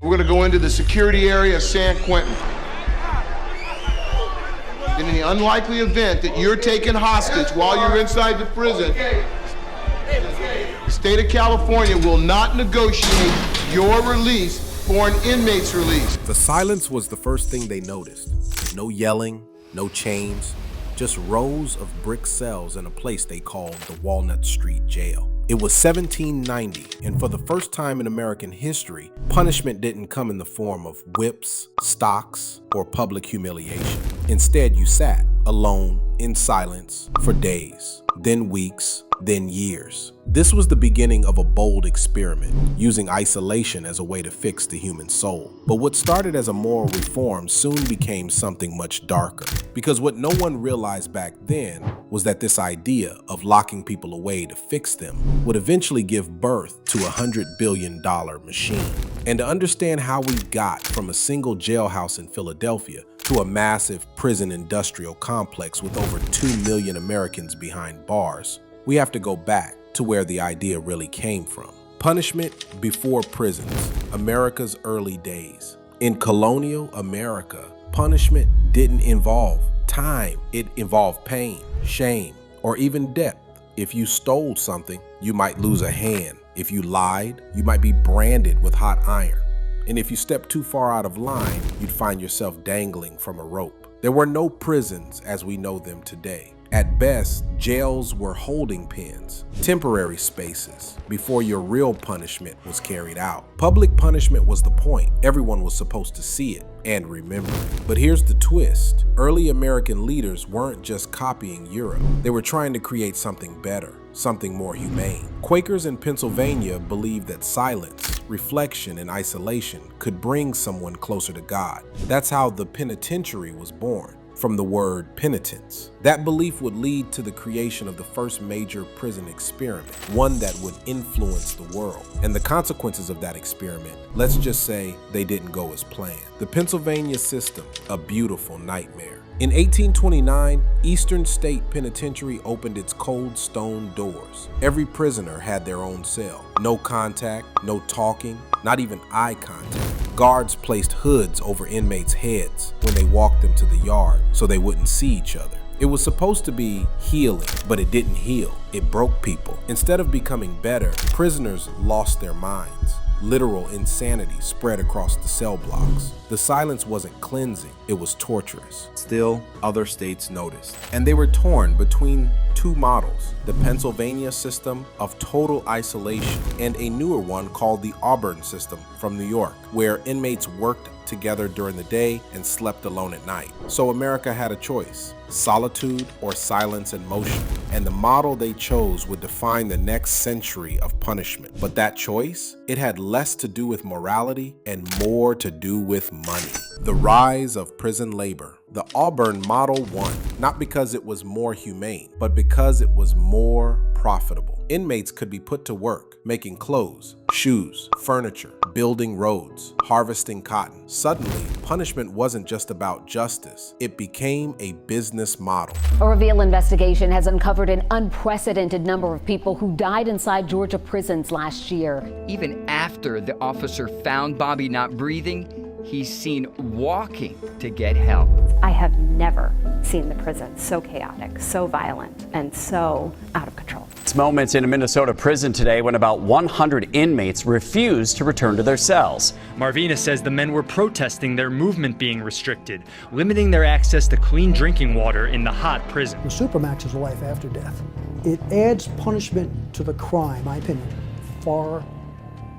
We're going to go into the security area of San Quentin. In the unlikely event that you're taken hostage while you're inside the prison, the state of California will not negotiate your release for an inmate's release. The silence was the first thing they noticed. No yelling, no chains, just rows of brick cells in a place they called the Walnut Street Jail. It was 1790, and for the first time in American history, punishment didn't come in the form of whips, stocks, or public humiliation. Instead, you sat alone in silence for days, then weeks, then years. This was the beginning of a bold experiment, using isolation as a way to fix the human soul. But what started as a moral reform soon became something much darker, because what no one realized back then was that this idea of locking people away to fix them would eventually give birth to a $100 billion machine. And to understand how we got from a single jailhouse in Philadelphia to a massive prison industrial complex with over 2 million Americans behind bars, we have to go back to where the idea really came from. Punishment before prisons, America's early days. In colonial America, punishment didn't involve time. It involved pain, shame, or even death. If you stole something, you might lose a hand. If you lied, you might be branded with hot iron. And if you stepped too far out of line, you'd find yourself dangling from a rope. There were no prisons as we know them today. At best, jails were holding pens, temporary spaces, before your real punishment was carried out. Public punishment was the point. Everyone was supposed to see it and remember it. But here's the twist. Early American leaders weren't just copying Europe. They were trying to create something better, something more humane. Quakers in Pennsylvania believed that silence, reflection, and isolation could bring someone closer to God. That's how the penitentiary was born, from the word penitence. That belief would lead to the creation of the first major prison experiment, one that would influence the world. And the consequences of that experiment, let's just say they didn't go as planned. The Pennsylvania system, a beautiful nightmare. In 1829, Eastern State Penitentiary opened its cold stone doors. Every prisoner had their own cell. No contact, no talking, not even eye contact. Guards placed hoods over inmates' heads when they walked them to the yard so they wouldn't see each other. It was supposed to be healing, but it didn't heal. It broke people. Instead of becoming better, prisoners lost their minds. Literal insanity spread across the cell blocks. The silence wasn't cleansing, it was torturous. Still, other states noticed, and they were torn between two models: the Pennsylvania system of total isolation and a newer one called the Auburn system from New York, where inmates worked together during the day and slept alone at night. So America had a choice: solitude or silence and motion. And the model they chose would define the next century of punishment. But that choice, it had less to do with morality and more to do with money. The rise of prison labor. The Auburn model won, not because it was more humane, but because it was more profitable. Inmates could be put to work, making clothes, shoes, furniture, building roads, harvesting cotton. Suddenly, punishment wasn't just about justice. It became a business model. A Reveal investigation has uncovered an unprecedented number of people who died inside Georgia prisons last year. Even after the officer found Bobby not breathing, he's seen walking to get help. I have never seen the prison so chaotic, so violent, and so out of control. It's moments in a Minnesota prison today when about 100 inmates refused to return to their cells. Marvina says the men were protesting their movement being restricted, limiting their access to clean drinking water in the hot prison. The Supermax is a life after death. It adds punishment to the crime, in my opinion, far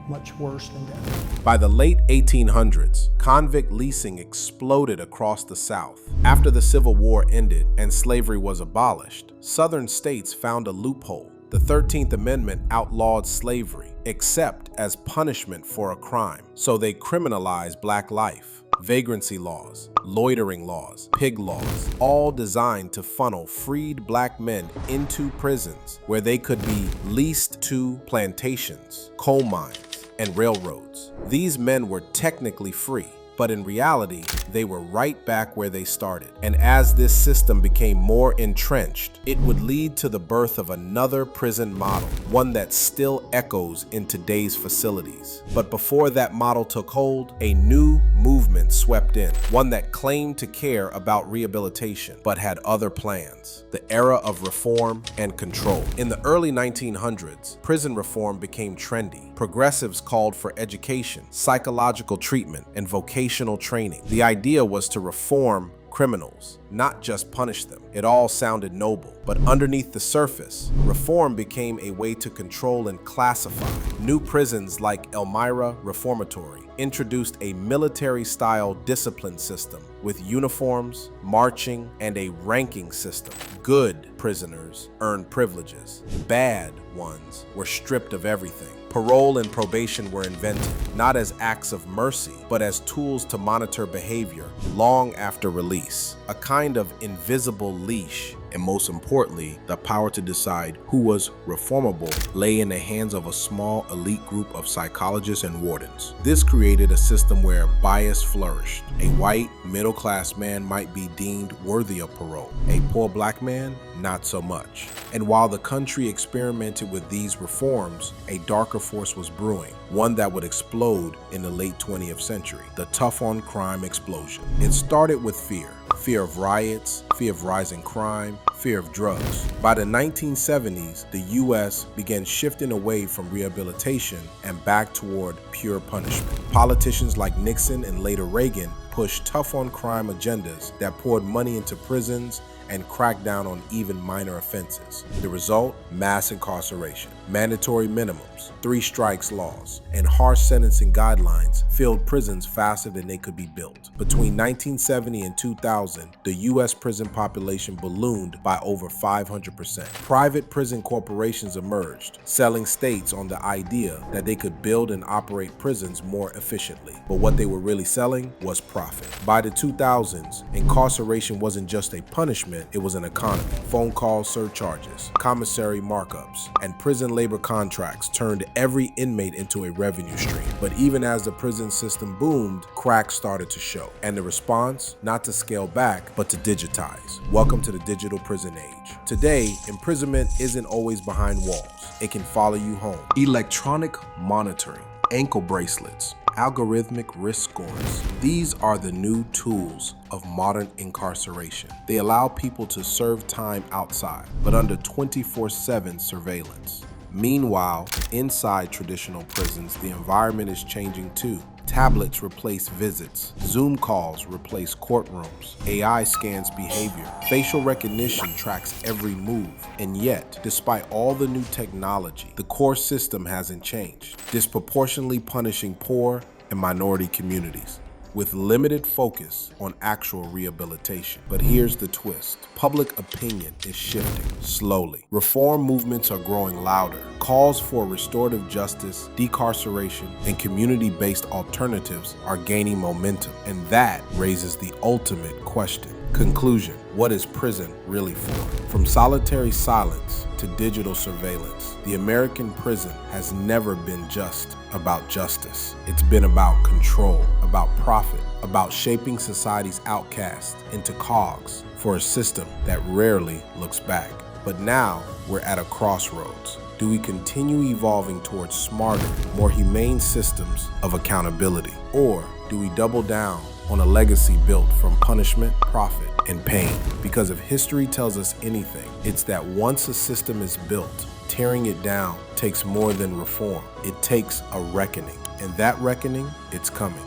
much worse than death. By the late 1800s, convict leasing exploded across the South. After the Civil War ended and slavery was abolished, Southern states found a loophole. The 13th Amendment outlawed slavery, except as punishment for a crime. So they criminalized black life. Vagrancy laws, loitering laws, pig laws, all designed to funnel freed black men into prisons where they could be leased to plantations, coal mines, and railroads. These men were technically free, But in reality, they were right back where they started. And as this system became more entrenched, it would lead to the birth of another prison model, one that still echoes in today's facilities. But before that model took hold, a new movement swept in, one that claimed to care about rehabilitation, but had other plans: the era of reform and control. In the early 1900s, prison reform became trendy. Progressives called for education, psychological treatment, and vocational training. The idea was to reform criminals, not just punish them. It all sounded noble, but underneath the surface, reform became a way to control and classify. New prisons like Elmira Reformatory introduced a military-style discipline system with uniforms, marching, and a ranking system. Good prisoners earned privileges. Bad ones were stripped of everything. Parole and probation were invented, not as acts of mercy, but as tools to monitor behavior long after release. A kind of invisible leash, and most importantly, the power to decide who was reformable lay in the hands of a small elite group of psychologists and wardens. This created a system where bias flourished. A white, middle-class man might be deemed worthy of parole. A poor black man, not so much. And while the country experimented with these reforms, a darker force was brewing, one that would explode in the late 20th century: the tough-on-crime explosion. It started with fear. Fear of riots, fear of rising crime, fear of drugs. By the 1970s, the U.S. began shifting away from rehabilitation and back toward pure punishment. Politicians like Nixon and later Reagan pushed tough-on-crime agendas that poured money into prisons and cracked down on even minor offenses. The result? Mass incarceration, mandatory minimums, 3 strikes laws, and harsh sentencing guidelines filled prisons faster than they could be built. Between 1970 and 2000, the U.S. prison population ballooned by over 500%. Private prison corporations emerged, selling states on the idea that they could build and operate prisons more efficiently. But what they were really selling was profit. By the 2000s, incarceration wasn't just a punishment, it was an economy. Phone call surcharges, commissary markups, and prison labor contracts turned every inmate into a revenue stream. But even as the prison system boomed, cracks started to show. And the response? Not to scale back, but to digitize. Welcome to the digital prison age. Today, imprisonment isn't always behind walls. It can follow you home. Electronic monitoring, ankle bracelets, algorithmic risk scores. These are the new tools of modern incarceration. They allow people to serve time outside, but under 24/7 surveillance. Meanwhile, inside traditional prisons, the environment is changing too. Tablets replace visits. Zoom calls replace courtrooms. AI scans behavior. Facial recognition tracks every move. And yet, despite all the new technology, the core system hasn't changed, disproportionately punishing poor and minority communities, with limited focus on actual rehabilitation. But here's the twist. Public opinion is shifting slowly. Reform movements are growing louder. Calls for restorative justice, decarceration, and community-based alternatives are gaining momentum. And that raises the ultimate question. Conclusion: what is prison really for? From solitary silence to digital surveillance, the American prison has never been just about justice. It's been about control, about profit, about shaping society's outcasts into cogs for a system that rarely looks back. But now we're at a crossroads. Do we continue evolving towards smarter, more humane systems of accountability? Or do we double down on a legacy built from punishment, profit, and pain? Because if history tells us anything, it's that once a system is built, tearing it down takes more than reform. It takes a reckoning. And that reckoning, it's coming.